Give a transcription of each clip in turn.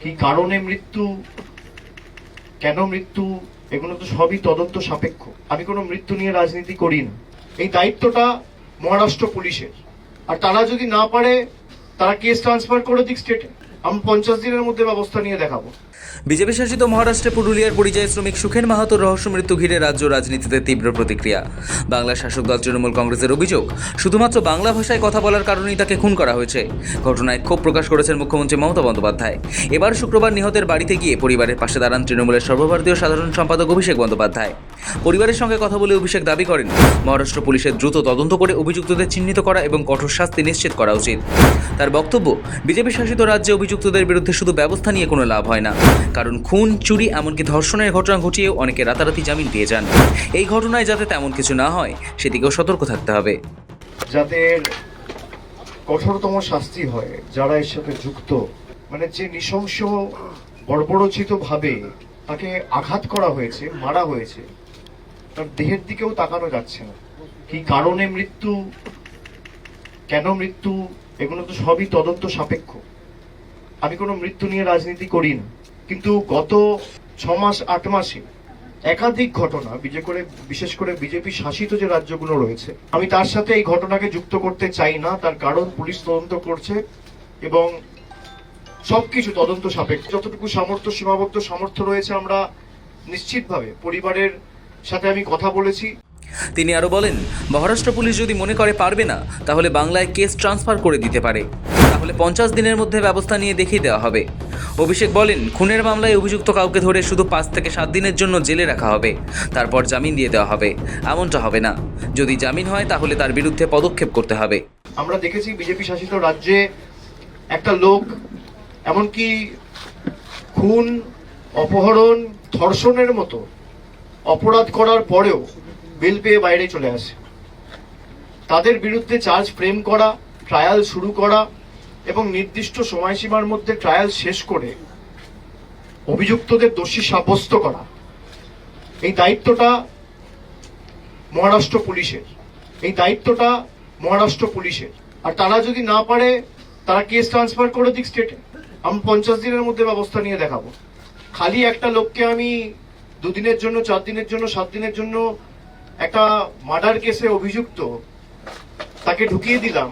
কি কারণে মৃত্যু, কেন মৃত্যু, এগুলো তো সবই তদন্ত সাপেক্ষ। আমি কোনো মৃত্যু নিয়ে রাজনীতি করি না। এই দায়িত্বটা মহারাষ্ট্র পুলিশের। আর তারা যদি না পারে, তারা কেস ট্রান্সফার করে দিক স্টেটে। আমি 50 দিনের মধ্যে ব্যবস্থা নিয়ে দেখাবো। বিজেপি শাসিত মহারাষ্ট্রে পুরুলিয়ার পরিযায়ী শ্রমিক সুখেন মাহাতোর রহস্য মৃত্যু ঘিরে রাজ্য রাজনীতিতে তীব্র প্রতিক্রিয়া। বাংলা শাসক দল তৃণমূল কংগ্রেসের অভিযোগ, শুধুমাত্র বাংলা ভাষায় কথা বলার কারণেই তাকে খুন করা হয়েছে। ঘটনায় ক্ষোভ প্রকাশ করেছেন মুখ্যমন্ত্রী মমতা বন্দ্যোপাধ্যায়। এবার শুক্রবার নিহতের বাড়িতে গিয়ে পরিবারের পাশে দাঁড়ান তৃণমূলের সর্বভারতীয় সাধারণ সম্পাদক অভিষেক বন্দ্যোপাধ্যায়। পরিবারের সঙ্গে কথা বলে অভিষেক দাবি করেন, মহারাষ্ট্র পুলিশের দ্রুত তদন্ত করে অভিযুক্তদের চিহ্নিত করা এবং কঠোর শাস্তি নিশ্চিত করা উচিত। তার বক্তব্য, বিজেপি শাসিত রাজ্যে অভিযুক্তদের বিরুদ্ধে শুধু ব্যবস্থা নিয়ে কোনো লাভ হয় না, কারণ খুন, চুরি, এমনকি ধর্ষণের ঘটনা ঘটিয়েও অনেকে রাতারাতি জামিন পেয়ে যান। এই ঘটনায় যাতে তেমন কিছু না হয় সেদিকেও সতর্ক থাকতে হবে। যাদের কঠোরতম শাস্তি হয়, যারা এর সাথে যুক্ত, মানে যে নৃশংস বর্বরোচিত ভাবে তাকে আঘাত করা হয়েছে, মারা হয়েছে, তার দেহের দিকেও তাকানো যাচ্ছে না। কি কারণে মৃত্যু, কেন মৃত্যু, এগুলো তো সবই তদন্ত সাপেক্ষ। আমি কোনো মৃত্যু নিয়ে রাজনীতি করি না। কিন্তু গত 6 মাস 8 মাসে একাধিক ঘটনা, বিশেষ করে বিজেপি শাসিত যে রাজ্যগুলো রয়েছে, আমি তার সাথে এই ঘটনাকে যুক্ত করতে চাই না। তার কারণ পুলিশ তদন্ত করছে এবং সবকিছু তদন্ত সাপেক্ষ। যতটুকু সামর্থ্য, সীমাবদ্ধ সামর্থ্য রয়েছে, আমরা নিশ্চিতভাবে পরিবারের সাথে আমি কথা বলেছি। তিনি আরও বলেন, মহারাষ্ট্র পুলিশ যদি মনে করে পারবে না, তাহলে বাংলায় কেস ট্রান্সফার করে দিতে পারে। তাহলে 50 দিনের মধ্যে ব্যবস্থা নিয়ে দেখিয়ে দেওয়া হবে। অভিষেক বলেন, খুনের মামলায় অভিযুক্ত কাউকে ধরে শুধু 5 থেকে 7 দিনের জন্য জেলে রাখা হবে, তারপর জামিন দিয়ে দেওয়া হবে। এমনটা হবে না। যদি জামিন হয় তাহলে তার বিরুদ্ধে পদক্ষেপ করতে হবে। আমরা দেখেছি বিজেপি শাসিত রাজ্যে একটা লোক এমনকি খুন, অপহরণ, ধর্ষণের মতো অপরাধ করার পরেও বেল পেয়ে বাইরে চলে আসে। তাদের বিরুদ্ধে চার্জ ফ্রেম করা, ট্রায়াল শুরু করা এবং নির্দিষ্ট সময়সীমার মধ্যে ট্রায়াল শেষ করে অভিযুক্তদের দোষী সাব্যস্ত করা, এই দায়িত্বটা মহারাষ্ট্র পুলিশের। এই দায়িত্বটা মহারাষ্ট্র পুলিশের। আর তারা যদি না পারে, তারা কেস ট্রান্সফার করে দিক স্টেটে। আমি 50 দিনের মধ্যে ব্যবস্থা নিয়ে দেখাবো। খালি একটা লোককে আমি 2 দিনের জন্য, 4 দিনের জন্য, 7 দিনের জন্য একটা মার্ডার কেসে অভিযুক্ত, তাকে ঢুকিয়ে দিলাম,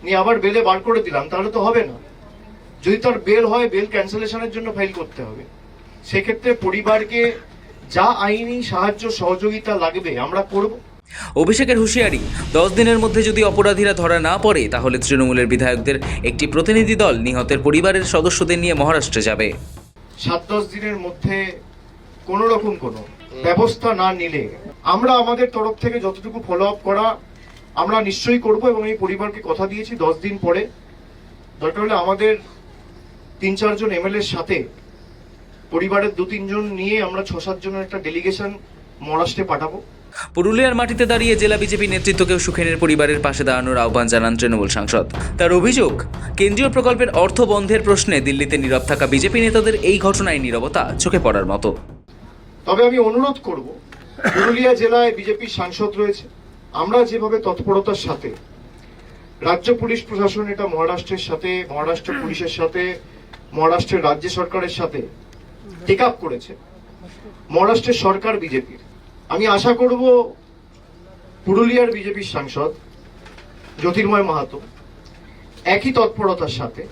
নিয়ে আবার বেলে বার করে দিলাম, তাহলে তো হবে না। যদি তার বেল হয়, বেল ক্যান্সেলেশনের জন্য ফাইল করতে হবে। সেক্ষেত্রে পরিবারকে যা আইনি সাহায্য সহযোগিতা লাগবে আমরা করব। অভিষেকের হুঁশিয়ারি, 10 দিনের মধ্যে যদি অপরাধীরা ধরা না পড়ে, তাহলে তৃণমূলের বিধায়কদের একটি প্রতিনিধি দল নিহতের পরিবারের সদস্যদের নিয়ে মহারাষ্ট্রে যাবে। 7-10 দিনের মধ্যে কোন রকম কোনো ব্যবস্থা না নিলে আমরা আমাদের তরফ থেকে যতটুকু ফলো আপ করা আমরা নিশ্চয়ই করব। এবং এই পরিবারকে কথা দিয়েছি, 10 দিন পরে দরকার হলে আমাদের 3-4 জন এমএলএর সাথে পরিবারের 2-3 জন নিয়ে আমরা 6-7 জনের একটা ডেলিগেশন মহারাষ্ট্রে পাঠাবো। পুরুলিয়ার মাটিতে দাঁড়িয়ে জেলা বিজেপি নেতৃত্বকেও সুখেনের পরিবারের পাশে দাঁড়ানোর আহ্বান জানান তৃণমূল সাংসদ। তার অভিযোগ, কেন্দ্রীয় প্রকল্পের অর্থ বন্ধের প্রশ্নে দিল্লিতে নীরব থাকা বিজেপি নেতাদের এই ঘটনায় নীরবতা চোখে পড়ার মতো। তবে আমি অনুরোধ করব, পুরুলিয়া জেলায় বিজেপির সাংসদ রয়েছে, আমরা যেভাবে তৎপরতার সাথে রাজ্য পুলিশ প্রশাসন, এটা মহারাষ্ট্রের সাথে, মহারাষ্ট্র পুলিশের সাথে, মহারাষ্ট্রের রাজ্য সরকারের সাথে টেক আপ করেছে, মহারাষ্ট্রের সরকার বিজেপির, আমি আশা করব পুরুলিয়ার বিজেপির সাংসদ জ্যোতির্ময় মাহাতো একই তৎপরতার সাথে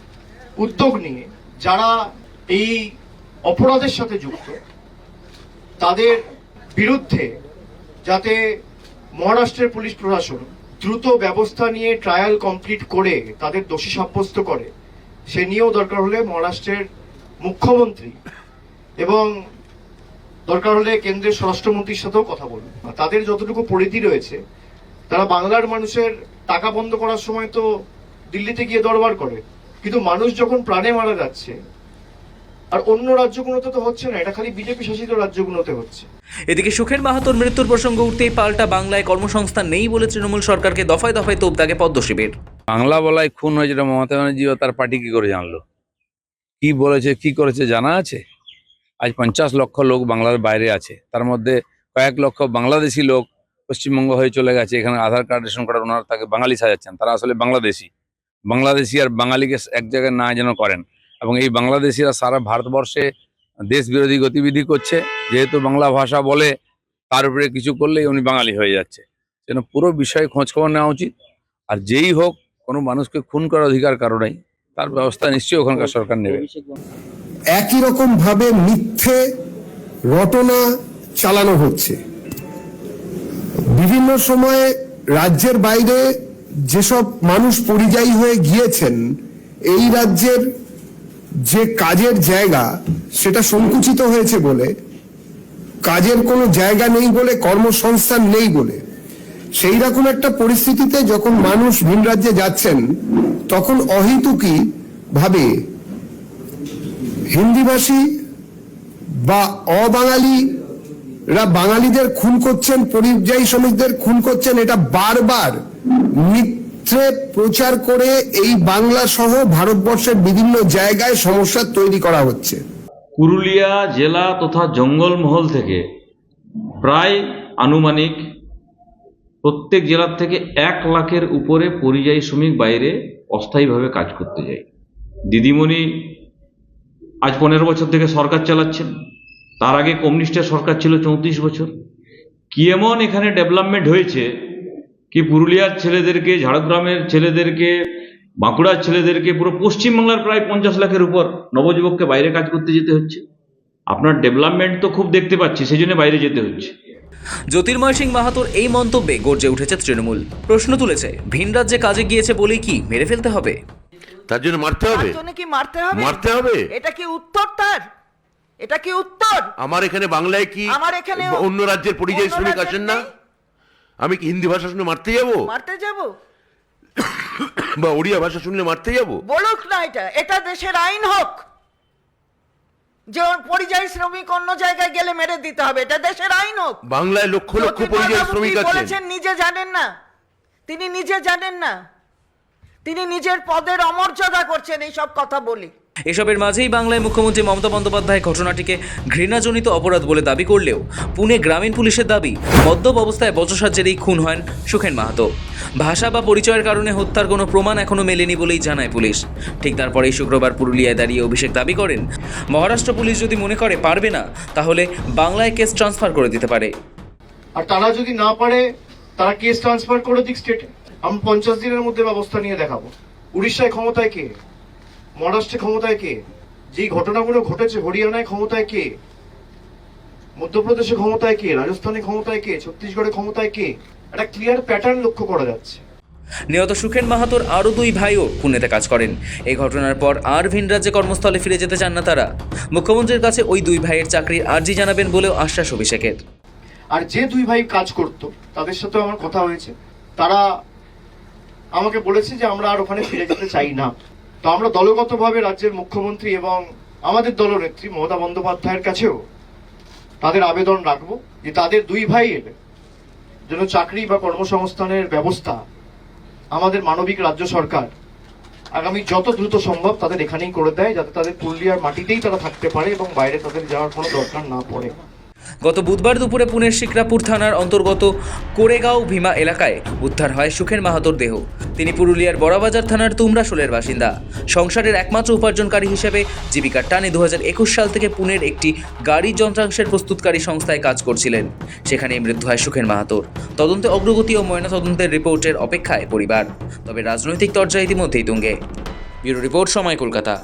উদ্যোগ নিয়ে যারা এই অপরাধের সাথে যুক্ত, তাদের বিরুদ্ধে যাতে মহারাষ্ট্রের পুলিশ প্রশাসন দ্রুত ব্যবস্থা নিয়ে ট্রায়াল কমপ্লিট করে তাদের দোষী সাব্যস্ত করে, সে নিয়েও দরকার হলে মহারাষ্ট্রের মুখ্যমন্ত্রী এবং দরকার হলে কেন্দ্রের স্বরাষ্ট্রমন্ত্রীর সাথেও কথা বলবে। তাদের যতটুকু পরিধি রয়েছে, তারা বাংলার মানুষের টাকা বন্ধ করার সময় তো দিল্লিতে গিয়ে দরবার করে, কিন্তু মানুষ যখন প্রাণে মারা যাচ্ছে, আর অন্য রাজ্যগুলোতে তো হচ্ছে না, এটা খালি বিজেপি শাসিত রাজ্যগুলোতে হচ্ছে। এদিকে সুখেন মাহাতোর মৃত্যুর প্রসঙ্গ উঠতেই পাল্টা বাংলায় কর্মসংস্থান নেই বলে তৃণমূল সরকারকে দফায় দফায় তোপ দাগে পদ্ম শিবির। বাংলা বলায় খুন হয়েছে, মমতা ব্যানার্জি ও তার পার্টি কি করে জানলো? কি বলেছে, কি করেছে জানা আছে? আজ 50 লক্ষ লোক বাংলার বাইরে আছে, তার মধ্যে কয়েক লক্ষ বাংলাদেশি লোক পশ্চিমবঙ্গ হয়ে চলে গেছে। এখানে আধার কার্ড, রেশন কার্ড ওনারা তাকে বাঙালি সাজাচ্ছেন, তারা আসলে বাংলাদেশি। বাংলাদেশি আর বাঙালিকে এক জায়গায় না যেন করেন। এবং এই বাংলাদেশিরা সারা ভারতবর্ষে দেশ বিরোধী গতিবিধি করছে। যেহেতু বাংলা ভাষা বলে, তার উপরে কিছু করলেই উনি বাঙালি হয়ে যাচ্ছে। যেন পুরো বিষয়ে খোঁজখবর নেওয়া উচিত। আর যেই হোক, কোনো মানুষকে খুন করার অধিকার কারো নাই, তার ব্যবস্থা নিশ্চয়ই ওখানকার সরকার নেবে। একই রকম ভাবে মিথ্যে রটনা চালানো হচ্ছে। বিভিন্ন সময়ে রাজ্যের বাইরে যেসব মানুষ পরিযায়ী হয়ে গিয়েছেন, এই রাজ্যের যে কাজের জায়গা সেটা সংকুচিত হয়েছে বলে, কাজের কোনো জায়গা নেই বলে, কর্মসংস্থান নেই বলে, সেই রকম একটা পরিস্থিতিতে যখন মানুষ ভিন রাজ্যে যাচ্ছেন, তখন অহেতুকী ভাবে হিন্দিভাষী বা অবাঙালিরা বাঙালিদের খুন করছেন, পরিযায়ী শ্রমিকদের খুন করছেন, এটা বারবার মিথ্যে প্রচার করে এই বাংলা সহ ভারতবর্ষের বিভিন্ন জায়গায় সমস্যা তৈরি করা হচ্ছে। পুরুলিয়া জেলা তথা জঙ্গলমহল থেকে প্রায় আনুমানিক প্রত্যেক জেলার থেকে 1 লাখের উপরে পরিযায়ী শ্রমিক বাইরে অস্থায়ীভাবে কাজ করতে যায়। দিদিমণি আজ 15 বছর থেকে সরকার চালাচ্ছেন। তার আগে কমিউনিস্টের সরকার ছিল 34 বছর। কি এমন এখানে ডেভেলপমেন্ট হয়েছে কি পুরুলিয়ার ছেলেদেরকে, ঝাড়গ্রামের ছেলেদেরকে, বাঁকুড়ার ছেলেদেরকে, পুরো পশ্চিমবাংলার প্রায় 50 লাখের উপর নবযুবককে বাইরে কাজ করতে যেতে হচ্ছে। আপনার ডেভেলপমেন্ট তো খুব দেখতে পাচ্ছি, সেই জন্য বাইরে যেতে হচ্ছে। জ্যোতির্ময় সিং মাহাতোর এই মন্তব্যে গর্জে উঠেছে তৃণমূল। প্রশ্ন তুলেছে, ভিন রাজ্যে কাজে গিয়েছে বলেই কি মেরে ফেলতে হবে? তার জন্য মারতে হবে? তার জন্য কি মারতে হবে? মারতে হবে? এটা কি উত্তর তার? এটা কি উত্তর? আমার এখানে বাংলায় কি আমার এখানে অন্য রাজ্যের পরিযায়ী অন্য শ্রমিক রাজ্যের আছেন না? নেই? আমি কি হিন্দি ভাষা শুনে মারতে যাব? মারতে যাব? বা ওড়িয়া ভাষা শুনলে মারতে যাব? বলুক না, এটা দেশের আইন হোক যে ওর পরিযায়ী শ্রমিক অন্য জায়গায় গেলে মেরে দিতে হবে। এটা দেশের আইন হোক। বাংলায় লক্ষ লক্ষ পরিযায়ী শ্রমিক কি আছেন। বলেছেন নিজে জানেন না? তিনি নিজে জানেন না। তিনি নিজের পদের অমর্যাদা করছেন এই সব কথা বলি। এসবের মাঝেই বাংলায় মুখ্যমন্ত্রী মমতা বন্দ্যোপাধ্যায় ঘটনাটিকে ঘৃণাজনিত অপরাধ বলে দাবি করলেও পুনে গ্রামীণ পুলিশের দাবি, মদ্যপ অবস্থায় বচসার জেরেই খুন হন সুখেন মাহাতো। ভাষা বা পরিচয়ের কারণে হত্যার কোনো প্রমাণ এখনও মেলেনি বলেই জানায় পুলিশ। ঠিক তারপরেই শুক্রবার পুরুলিয়ায় দাঁড়িয়ে অভিষেক দাবি করেন, মহারাষ্ট্র পুলিশ যদি মনে করে পারবে না, তাহলে বাংলায় কেস ট্রান্সফার করে দিতে পারে। আর তারা যদি না পারে, তারা কেস ট্রান্সফার করে দিক স্টেটে। আমি 50 দিনের মধ্যে ব্যবস্থা নিয়ে দেখাবো। উড়িষ্যায় ক্ষমতায় কে? মহারাষ্ট্রে ক্ষমতায় কে? যেই ঘটনাগুলো ঘটেছে হরিয়ানায় ক্ষমতায় কে? মধ্যপ্রদেশে ক্ষমতায় কে? রাজস্থানে ক্ষমতায় কে? ছত্তিশগড়ে ক্ষমতায় কে? একটা ক্লিয়ার প্যাটার্ন লক্ষ্য করা যাচ্ছে। নিহত সুখেন মাহাতোর আরও 2 ভাইও পুনেতে কাজ করেন। এই ঘটনার পর আর ভিন রাজ্যে কর্মস্থলে ফিরে যেতে চান না তারা। মুখ্যমন্ত্রীর কাছে ওই 2 ভাইয়ের চাকরির আর্জি জানাবেন বলেও আশ্বাস অভিষেকের। আর যে 2 ভাই কাজ করত, তাদের সাথে আমার কথা হয়েছে। তারা আমাকে বলেছে যে আমরা আর ওখানে ফিরে যেতে চাই না। তো আমরা দলগতভাবে রাজ্যের মুখ্যমন্ত্রী এবং আমাদের দলনেত্রী মমতা বন্দ্যোপাধ্যায়ের কাছেও তাদের আবেদন রাখবো যে তাদের 2 ভাইয়ের জন্য চাকরি বা কর্মসংস্থানের ব্যবস্থা আমাদের মানবিক রাজ্য সরকার আগামী যত দ্রুত সম্ভব তাদের এখানেই করে দেয়, যাতে তাদের পুরুলিয়ার মাটিতেই তারা থাকতে পারে এবং বাইরে তাদের যাওয়ার কোনো দরকার না পড়ে। গত বুধবার দুপুরে পুনের শিকরাপুর থানার অন্তর্গত কোরেগাঁও ভীমা এলাকায় উদ্ধার হয় সুখেন মাহাতোর দেহ। তিনি পুরুলিয়ার বড়বাজার থানার তুমরাশোলের বাসিন্দা। সংসারের একমাত্র উপার্জনকারী হিসেবে জীবিকার টানে 2021 সাল থেকে পুনের একটি গাড়ি যন্ত্রাংশের প্রস্তুতকারী সংস্থায় কাজ করছিলেন। সেখানেই মৃত্যু হয় সুখেন মাহাতোর। তদন্তে অগ্রগতি ও ময়নাতদন্তের রিপোর্টের অপেক্ষায় পরিবার। তবে রাজনৈতিক তরজা ইতিমধ্যেই তুঙ্গে। ব্যুরো রিপোর্ট, সময়, কলকাতা।